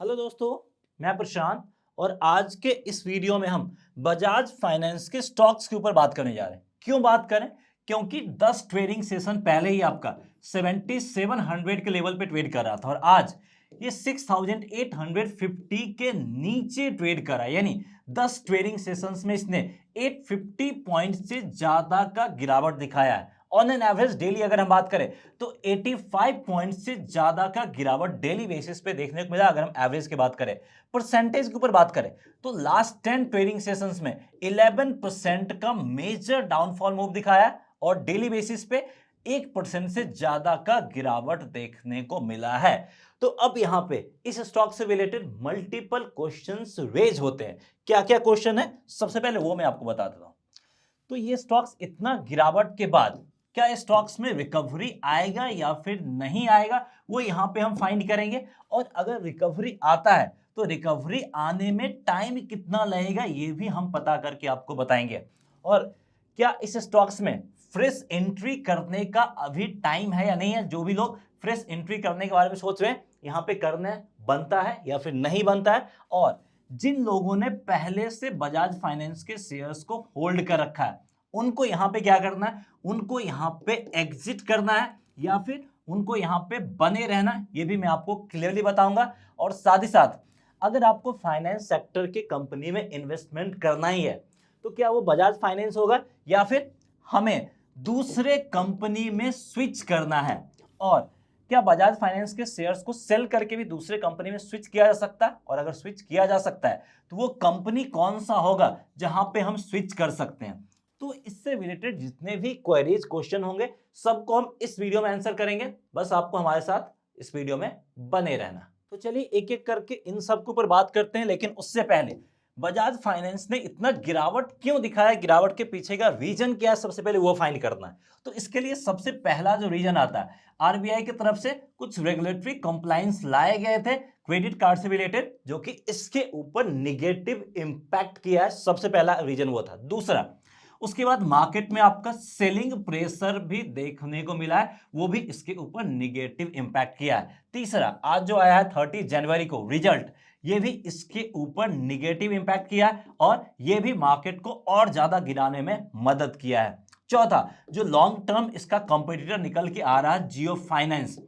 Hello दोस्तों, मैं प्रशांत और आज के इस वीडियो में हम बजाज फाइनेंस के स्टॉक्स के ऊपर बात करने जा रहे हैं। क्यों बात करें? क्योंकि 10 ट्रेडिंग सेशन पहले ही आपका 7700 के लेवल पे ट्रेड कर रहा था और आज ये 6850 के नीचे ट्रेड कर रहा है। यानी 10 ट्रेडिंग सेशंस में इसने 850 पॉइंट से ज्यादा का गिरावट दिखाया है। ऑन एन एवरेज डेली अगर हम बात करें तो 85 पॉइंट से ज्यादा का गिरावट डेली बेसिस पे देखने को मिला। अगर हम एवरेज की बात करें, परसेंटेज के ऊपर बात करें तो लास्ट 10 ट्रेडिंग सेशंस में 11% का मेजर डाउनफॉल मूव दिखाया है और डेली बेसिस पे 1% से ज्यादा का गिरावट देखने को मिला है। तो अब यहां पे इस स्टॉक से रिलेटेड मल्टीपल क्वेश्चंस रेज होते हैं। क्या क्या क्वेश्चन है, सबसे पहले वो मैं आपको बता देता हूं। तो ये स्टॉक्स इतना गिरावट के बाद क्या ये स्टॉक्स में रिकवरी आएगा या फिर नहीं आएगा, वो यहां पे हम फाइंड करेंगे। और अगर रिकवरी आता है तो रिकवरी आने में टाइम कितना लगेगा ये भी हम पता करके आपको बताएंगे। और क्या इस स्टॉक्स में फ्रेश एंट्री करने का अभी टाइम है या नहीं है। जो भी लोग फ्रेश एंट्री करने के बारे में सोच रहे हैं, यहाँ पे करना बनता है या फिर नहीं बनता है। और जिन लोगों ने पहले से बजाज फाइनेंस के शेयर्स को होल्ड कर रखा है, उनको यहां पे क्या करना है, उनको यहां पे एग्जिट करना है या फिर उनको यहां पे बने रहना है, ये भी मैं आपको क्लियरली बताऊंगा। और साथ ही साथ अगर आपको फाइनेंस सेक्टर के कंपनी में इन्वेस्टमेंट करना ही है तो क्या वो बजाज फाइनेंस होगा या फिर हमें दूसरे कंपनी में स्विच करना है। और क्या बजाज फाइनेंस के शेयर्स को सेल करके भी दूसरे कंपनी में स्विच किया जा सकता है, और अगर स्विच किया जा सकता है तो वो कंपनी कौन सा होगा जहां पे हम स्विच कर सकते हैं। तो इससे रिलेटेड जितने भी क्वेरीज क्वेश्चन होंगे सबको हम इस वीडियो में आंसर करेंगे। बस आपको हमारे साथ इस वीडियो में बने रहना। तो चलिए एक एक करके इन सब के ऊपर बात करते हैं, लेकिन उससे पहले बजाज फाइनेंस ने इतना गिरावट क्यों दिखाया, गिरावट के पीछे का रीजन क्या है, सबसे पहले वो फाइंड करना है। तो इसके लिए सबसे पहला जो रीजन आता है, आरबीआई की तरफ से कुछ रेगुलेटरी कंप्लायंस लाए गए थे क्रेडिट कार्ड से रिलेटेड, जो कि इसके ऊपर निगेटिव इंपैक्ट किया है। सबसे पहला रीजन वो था। दूसरा, उसके बाद मार्केट में आपका सेलिंग प्रेशर भी देखने को मिला है, वो भी इसके ऊपर निगेटिव इंपैक्ट किया है। तीसरा, आज जो आया है 30 जनवरी को रिजल्ट, ये भी इसके ऊपर निगेटिव इंपैक्ट किया है और ये भी मार्केट को और ज्यादा गिराने में मदद किया है। चौथा, जो लॉन्ग टर्म इसका कंपटीटर निकल के आ रहा है जियो फाइनेंस,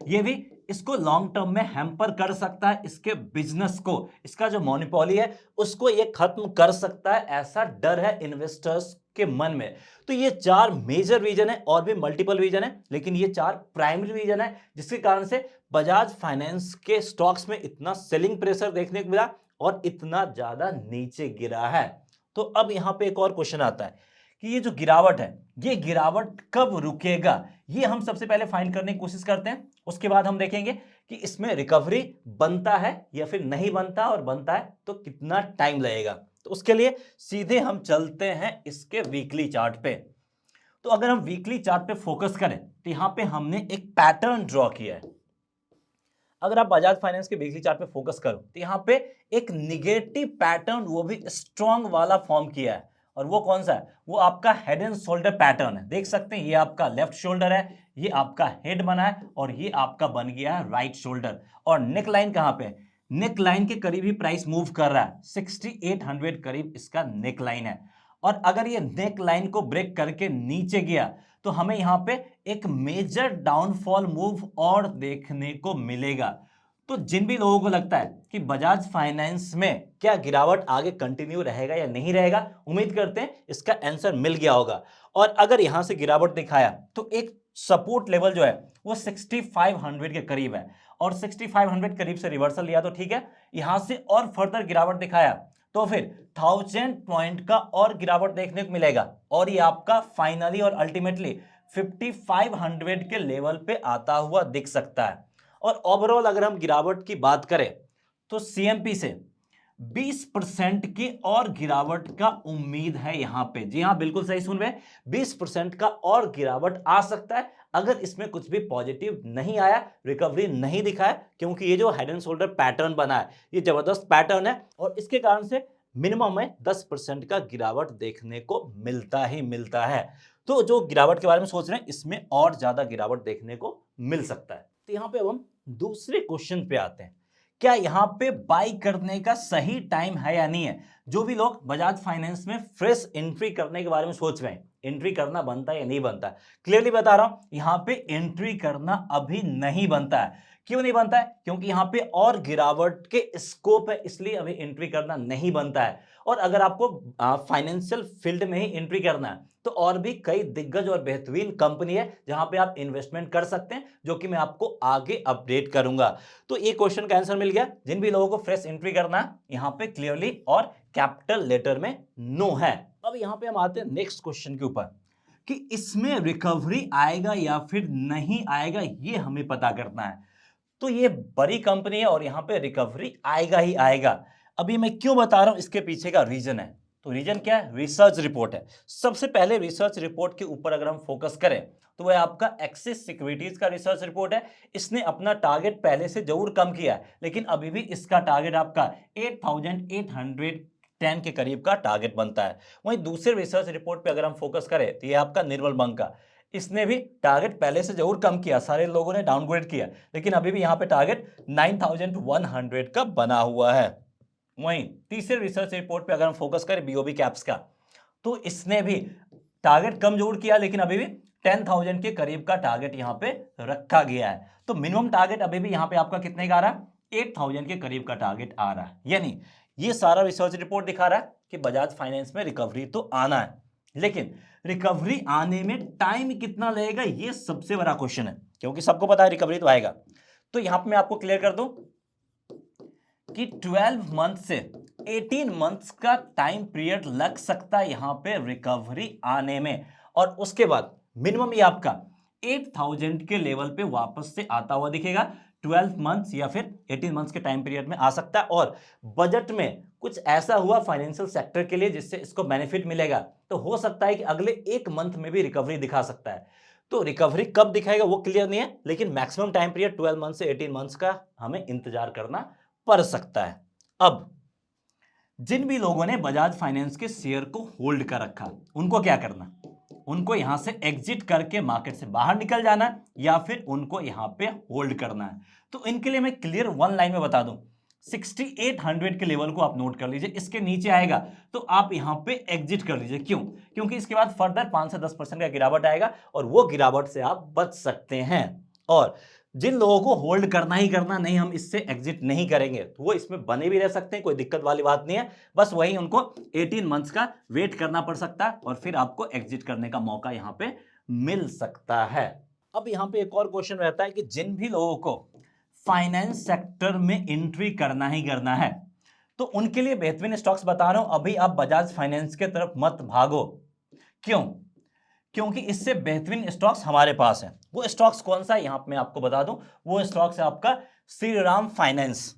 ये भी इसको लॉन्ग टर्म में हैम्पर कर सकता है, इसके बिजनेस को, इसका जो मोनोपोली है उसको ये खत्म कर सकता है, ऐसा डर है इन्वेस्टर्स के मन में। तो ये चार मेजर रीजन है, और भी मल्टीपल रीजन है, लेकिन ये चार प्राइमरी रीजन है जिसके कारण से बजाज फाइनेंस के स्टॉक्स में इतना सेलिंग प्रेशर देखने को मिला और इतना ज्यादा नीचे गिरा है। तो अब यहां पे एक और क्वेश्चन आता है कि ये जो गिरावट है, ये गिरावट कब रुकेगा, ये हम सबसे पहले फाइंड करने की कोशिश करते हैं। उसके बाद हम देखेंगे कि इसमें रिकवरी बनता है या फिर नहीं बनता, और बनता है तो कितना टाइम लगेगा। तो उसके लिए सीधे हम चलते हैं इसके वीकली चार्ट पे। तो अगर हम वीकली चार्ट पे फोकस करें तो यहां पे हमने एक पैटर्न ड्रॉ किया है। अगर आप बजाज फाइनेंस के वीकली चार्ट पे फोकस करो तो यहां पे एक निगेटिव पैटर्न, वो भी स्ट्रॉन्ग वाला फॉर्म किया है। और वो कौन सा है? वो आपका हेड एंड शोल्डर पैटर्न है। देख सकते हैं ये आपका लेफ्ट शोल्डर है, ये आपका हेड बना है और ये आपका बन गया है राइट शोल्डर। और नेक लाइन कहां पे? नेक लाइन के करीब ही प्राइस मूव कर रहा है, 6800 करीब इसका नेक लाइन है। और अगर ये नेक लाइन को ब्रेक करके नीचे गया तो हमें यहां पे एक मेजर डाउनफॉल मूव और देखने को मिलेगा। तो जिन भी लोगों को लगता है कि बजाज फाइनेंस में क्या गिरावट आगे कंटिन्यू रहेगा या नहीं रहेगा, उम्मीद करते हैं इसका आंसर मिल गया होगा। और अगर यहां से गिरावट दिखाया तो एक सपोर्ट लेवल जो है वो 6500 के करीब है, और 6500 करीब से रिवर्सल लिया तो ठीक है। यहां से और फर्दर गिरावट दिखाया तो फिर 1000 पॉइंट का और गिरावट देखने को मिलेगा, और ये आपका फाइनली और अल्टीमेटली 5500 के लेवल पे आता हुआ दिख सकता है। और ओवरऑल अगर हम गिरावट की बात करें तो सीएमपी से 20% की और गिरावट का उम्मीद है यहां पे। जी हां, बिल्कुल सही सुन रहे हैं, 20% का और गिरावट आ सकता है अगर इसमें कुछ भी पॉजिटिव नहीं आया, रिकवरी नहीं दिखाया। क्योंकि ये जो हेड एंड शोल्डर पैटर्न बना है ये जबरदस्त पैटर्न है, और इसके कारण से मिनिमम में 10% का गिरावट देखने को मिलता ही मिलता है। तो जो गिरावट के बारे में सोच रहे हैं इसमें और ज्यादा गिरावट देखने को मिल सकता है। तो यहां पे अब हम दूसरे क्वेश्चन पे आते हैं क्या यहाँ पे बाई करने का सही टाइम है या नहीं है। जो भी लोग बजाज फाइनेंस में फ्रेश एंट्री करने के बारे में सोच रहे हैं, एंट्री करना बनता है या नहीं बनता है, क्लियरली बता रहा हूं, यहाँ पे एंट्री करना अभी नहीं बनता है। क्यों नहीं बनता है? क्योंकि यहाँ पे और गिरावट के स्कोप है, इसलिए अभी एंट्री करना नहीं बनता है। और अगर आपको फाइनेंशियल फील्ड में ही एंट्री करना है तो और भी कई दिग्गज और बेहतरीन कंपनी है जहां पे आप इन्वेस्टमेंट कर सकते हैं, जो कि मैं आपको आगे अपडेट करूंगा। तो ये क्वेश्चन का आंसर मिल गया। जिन भी लोगों को फ्रेश एंट्री करना है यहां पे क्लियरली और कैपिटल लेटर में नो है। अब यहां पे हम आते हैं नेक्स्ट क्वेश्चन के ऊपर कि इसमें रिकवरी आएगा या फिर नहीं आएगा, ये हमें पता करना है। तो ये बड़ी कंपनी है और यहां पे रिकवरी आएगा ही आएगा। अभी मैं क्यों बता रहा हूं, इसके पीछे का रीजन है। तो रीजन क्या है? रिसर्च रिपोर्ट है। सबसे पहले रिसर्च रिपोर्ट के ऊपर अगर हम फोकस करें तो वह आपका एक्सिस सिक्योरिटीज का रिसर्च रिपोर्ट है। इसने अपना टारगेट पहले से जरूर कम किया है, लेकिन अभी भी इसका टारगेट आपका 8,810 के करीब का टारगेट बनता है। वहीं दूसरे रिसर्च रिपोर्ट पे अगर हम फोकस करें तो ये आपका निर्मल बैंक का, इसने भी टारगेट पहले से जरूर कम किया, सारे लोगों ने डाउनग्रेड किया, लेकिन अभी भी यहां पे टारगेट 9,100 का बना हुआ है। वहीं तीसरे रिसर्च रिपोर्ट पे अगर हम फोकस करें बीओबी कैप्स का, तो इसने भी टारगेट कम जरूर किया, लेकिन अभी भी 10,000 के करीब का टारगेट यहां पे रखा गया है। तो मिनिमम टारगेट अभी भी यहां पे आपका कितने का आ रहा है? 8,000 के करीब का टारगेट आ रहा है। यानी ये सारा रिसर्च रिपोर्ट दिखा रहा है कि बजाज फाइनेंस में रिकवरी तो आना है, लेकिन रिकवरी आने में टाइम कितना लगेगा, ये सबसे बड़ा क्वेश्चन है। क्योंकि सबको पता है रिकवरी तो आएगा। तो यहां पे मैं आपको क्लियर कर दूं कि 12 मंथ से 18 मंथ्स का टाइम पीरियड लग सकता है यहां पे रिकवरी आने में, और उसके बाद मिनिमम ये आपका 8,000 के लेवल पे वापस से आता हुआ दिखेगा। 12 मंथ्स या फिर 18 मंथ्स के टाइम पीरियड में आ सकता है। और बजट में कुछ ऐसा हुआ फाइनेंशियल सेक्टर के लिए जिससे इसको बेनिफिट मिलेगा, तो हो सकता है कि अगले एक मंथ में भी रिकवरी दिखा सकता है। तो रिकवरी कब दिखाएगा वो क्लियर नहीं है, लेकिन मैक्सिमम टाइम पीरियड 12 मंथ से 18 मंथ्स का हमें इंतजार करना पड़ सकता है। अब जिन भी लोगों ने बजाज फाइनेंस के शेयर को होल्ड कर रखा, उनको क्या करना? उनको यहां से एग्जिट करके मार्केट से बाहर निकल जाना है, या फिर उनको यहां पे होल्ड करना है। तो इनके लिए मैं क्लियर वन लाइन में बता दूं, 6800 के लेवल को आप नोट कर लीजिए। इसके नीचे आएगा तो आप यहां पे एग्जिट कर लीजिए। क्यों? क्योंकि इसके बाद फर्दर 5 से 10% का गिरावट आएगा और वो गिरावट से आप बच सकते हैं। और जिन लोगों को होल्ड करना ही करना, नहीं हम इससे एग्जिट नहीं करेंगे, तो वो इसमें बने भी रह सकते हैं, कोई दिक्कत वाली बात नहीं है। बस वही उनको 18 मंथ्स का वेट करना पड़ सकता है और फिर आपको एग्जिट करने का मौका यहां पे मिल सकता है। अब यहां पे एक और क्वेश्चन रहता है कि जिन भी लोगों को फाइनेंस सेक्टर में एंट्री करना ही करना है, तो उनके लिए बेहतरीन स्टॉक्स बता रहा हूं। अभी आप बजाज फाइनेंस के तरफ मत भागो। क्यों? क्योंकि इससे बेहतरीन स्टॉक्स हमारे पास हैं। वो स्टॉक्स कौन सा है यहां पे मैं आपको बता दूं, वो स्टॉक्स है आपका श्रीराम फाइनेंस।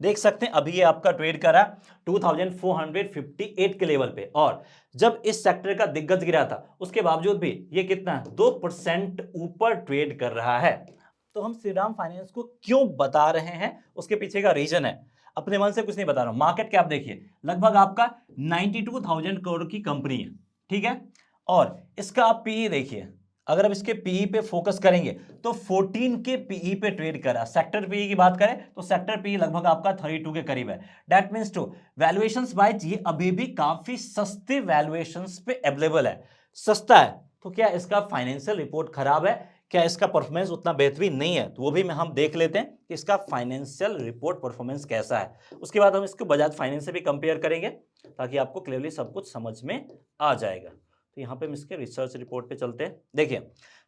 देख सकते हैं अभी ये आपका ट्रेड करा 2458 के लेवल पे, और जब इस सेक्टर का दिग्गज गिरा था उसके बावजूद भी ये कितना है? 2% ऊपर ट्रेड कर रहा है। तो हम श्रीराम फाइनेंस को क्यों बता रहे हैं, उसके पीछे का रीजन है, अपने मन से कुछ नहीं बता रहा हूं। मार्केट कैप देखिए, लगभग आपका 92,000 करोड़ की कंपनी है, ठीक है। और इसका आप पीई देखिए, अगर आप इसके पीई पे फोकस करेंगे तो 14 के पीई पे ट्रेड करा। सेक्टर पीई की बात करें तो सेक्टर पीई लगभग आपका 32 के करीब है। That means to valuations wise ये अभी भी काफी सस्ते वैल्यूएशंस पे अवेलेबल है। सस्ता है तो क्या इसका फाइनेंशियल रिपोर्ट खराब है? क्या इसका परफॉर्मेंस उतना बेहतरीन नहीं है? तो वो भी हम देख लेते हैं कि इसका फाइनेंशियल रिपोर्ट परफॉर्मेंस कैसा है। उसके बाद हम इसको बजाज फाइनेंस से भी कंपेयर करेंगे ताकि आपको क्लियरली सब कुछ समझ में आ जाएगा। तो यहाँ पे हम इसके रिसर्च रिपोर्ट पे चलते हैं। देखिए,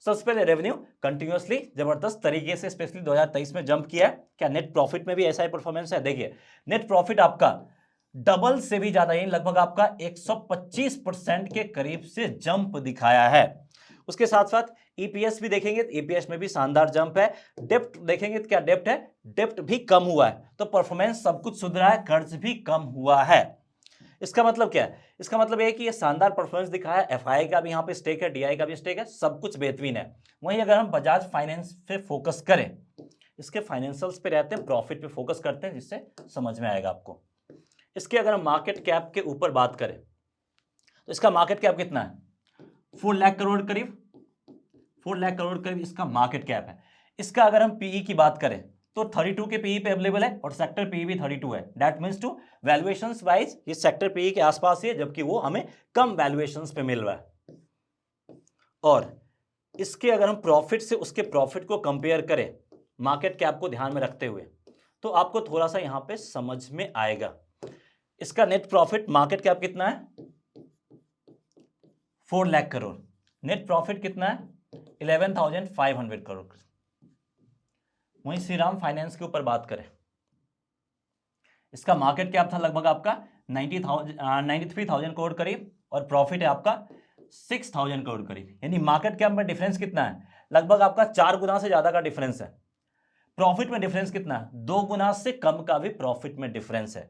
सबसे पहले रेवेन्यू कंटिन्यूअसली जबरदस्त तरीके से स्पेशली 2023 में जंप किया है। क्या नेट प्रॉफिट में भी ऐसा ही परफॉर्मेंस है? देखिए, नेट प्रॉफिट आपका डबल से भी ज्यादा, यानी लगभग आपका 125% के करीब से जंप दिखाया है। उसके साथ साथ ईपीएस भी देखेंगे तो ईपीएस में भी शानदार जंप है। डेप्ट देखेंगे तो क्या डेप्ट है? डेप्ट भी कम हुआ है। तो परफॉर्मेंस सब कुछ सुधरा है, कर्ज भी कम हुआ है। इसका मतलब क्या है? इसका मतलब यह है कि ये शानदार परफॉर्मेंस दिखाया है। एफआई का भी यहाँ पे स्टेक है, डीआई का भी स्टेक है, सब कुछ बेहतरीन है। वहीं अगर हम बजाज फाइनेंस पे फोकस करें, इसके फाइनेंशियल्स पे रहते हैं, प्रॉफिट पे फोकस करते हैं, जिससे समझ में आएगा आपको। इसके अगर हम मार्केट कैप के ऊपर बात करें तो इसका मार्केट कैप कितना है? 4 लाख करोड़ करीब, 4 लाख करोड़ करीब इसका मार्केट कैप है। इसका अगर हम पीई की बात करें तो 32 के पीई पे अवेलेबल है और सेक्टर पीई भी 32 है। That means to valuations wise ये सेक्टर पीई के आसपास ही है, जबकि वो हमें कम वैल्यूएशंस पे मिल रहा है। और इसके अगर हम प्रॉफिट से उसके प्रॉफिट को कंपेयर करें मार्केट कैप को ध्यान में रखते हुए, तो आपको थोड़ा सा यहां पे समझ में आएगा। इसका नेट प्रॉफिट मार्केट कैप कितना है? 4 लाख करोड़। नेट प्रॉफिट कितना है? 11,500 करोड़। वहीं श्रीराम फाइनेंस के ऊपर बात करें, इसका मार्केट कैप था लगभग आपका 93,000 करोड़ करीब और प्रॉफिट है आपका 6,000 करोड़ करीब। यानी मार्केट कैप में डिफरेंस कितना है? लगभग आपका 4 गुना से ज्यादा का डिफरेंस है। प्रॉफिट में डिफरेंस कितना है? 2 गुना से कम का भी प्रॉफिट में डिफरेंस है।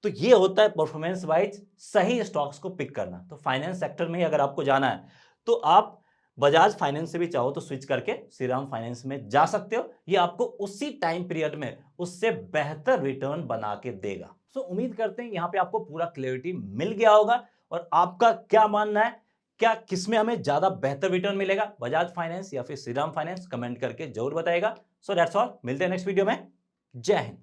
तो ये होता है परफॉर्मेंस वाइज सही स्टॉक्स को पिक करना। तो फाइनेंस सेक्टर में ही अगर आपको जाना है तो आप बजाज फाइनेंस से भी चाहो तो स्विच करके श्रीराम फाइनेंस में जा सकते हो। ये आपको उसी टाइम पीरियड में उससे बेहतर रिटर्न बना के देगा। सो उम्मीद करते हैं यहां पे आपको पूरा क्लैरिटी मिल गया होगा। और आपका क्या मानना है, क्या किसमें हमें ज्यादा बेहतर रिटर्न मिलेगा, बजाज फाइनेंस या फिर श्रीराम फाइनेंस? कमेंट करके जरूर बताएगा। सो दैट्स ऑल, मिलते हैं नेक्स्ट वीडियो में। जय हिंद।